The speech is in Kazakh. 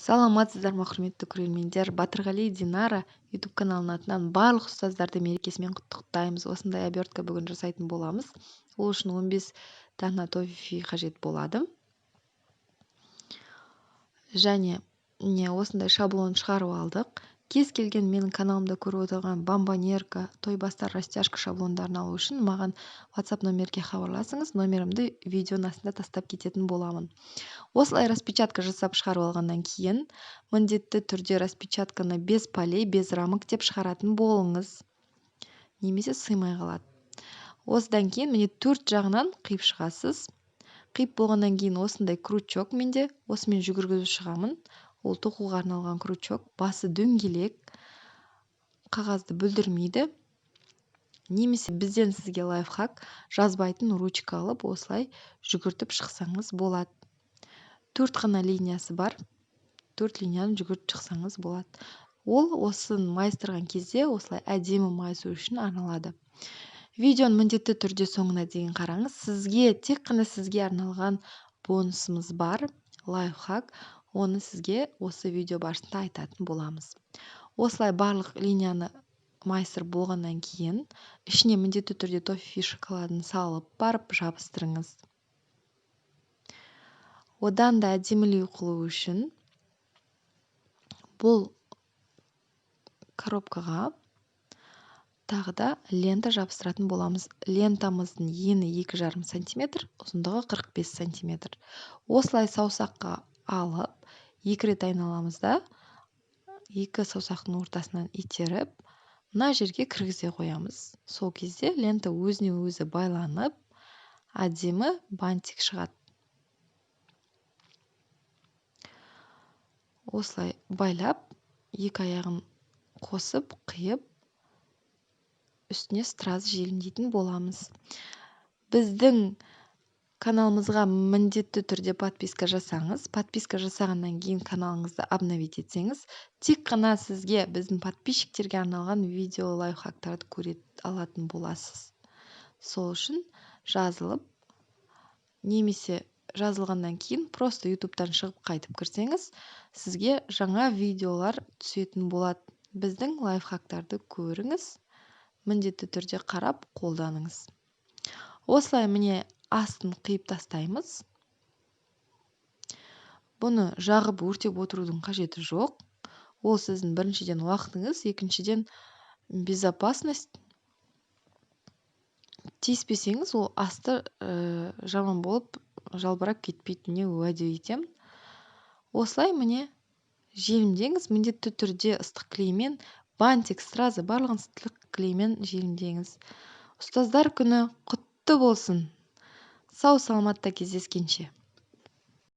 Саламатсыздар ма, құрметті көрермендер. Батырғали Динара YouTube каналының атынан барлық ұстаздарды мерекесімен құттықтаймыз. Осындай обертка бүгін жасайтын боламыз. Ол үшін 15 дана тофифи қажет болады. Және осындай шаблон шығарып алдық. Кез келген менің каналымда көріп отырған бомбонерка, тойбастар, растяжка шаблондарын алу үшін маған WhatsApp номерге хабарласыңыз. Номерімді видеоның астына тастап кететін боламын. Осылай распечатка жасап шығарып алғаннан кейін міндетті түрде распечатканы без полей, без рамок деп шығаратын болыңыз. Немесе сыймай қалады. Осыдан кейін міне 4 жағынан қиып шығасыз. Қиып болғаннан кейін осындай крючок менде, осымен жүгіргізіп шығамын. Ол тоқуға арналған крючок, басы дөңгелек, қағазды бүлдірмейді. Немесе бізден сізге лайфхак, жазбайтын ручка алып, осылай жүгіртіп шықсаңыз болады. 4 қана линиясы бар. 4 линияны жүгіртіп шықсаңыз болады. Ол осын майыстырған кезде осылай әдемі майысу үшін арналады. Видеоны міндетті түрде соңына дейін қараңыз. Тек қана сізге арналған бонусымыз бар, лайфхак. Оны сізге осы видео барысында айтатын боламыз. Осылай барлық линияны майыстырып болғаннан кейін ішіне міндетті түрде тофифи шоколадын салып барып жабыстырыңыз. Одан да әдемілеу қылу үшін бұл коробкаға тағы да лента жабыстыратын боламыз. Лентамыздың ені 2,5 см, ұзындығы 45 см. Осылай саусаққа алып, 2 рет айналамыз да, 2 саусақтың ортасынан итеріп, мына жерге кіргізе қоямыз. Сол кезде лента өзіне өзі байланып, әдемі бантик шығады. Осылай байлап, 2 аяғын қосып, қиып, үстіне стразы желімдейтін боламыз. Біздің каналымызға міндетті түрде подписка жасаңыз. Подписка жасағаннан кейін каналыңызды обновить етсеңіз, тек қана сізге біздің подписчиктерге арналған видео лайфхактарды көре алатын боласыз. Сол үшін жазылып, немесе жазылғаннан кейін просто YouTube'дан шығып қайтып кірсеңіз, сізге жаңа видеолар түсетін болады. Біздің лайфхактарды көріңіз, міндетті түрде қарап қолданыңыз. Осылай міне астын қиып тастаймыз. Бұны жағып өртеп отырудың қажеті жоқ. Ол сіздің біріншіден уақытыңыз, екіншіден безопасность. Тиіспесеңіз, ол асты жаман болып жалбырап кетпейтініне уәде етемін. Осылай міне желімдеңіз, міндетті түрде ыстық клеймен, бантик, стразы барлығын ыстық клеймен желімдеңіз. Ұстаздар күні құтты болсын. Сау саламатта кездескенше.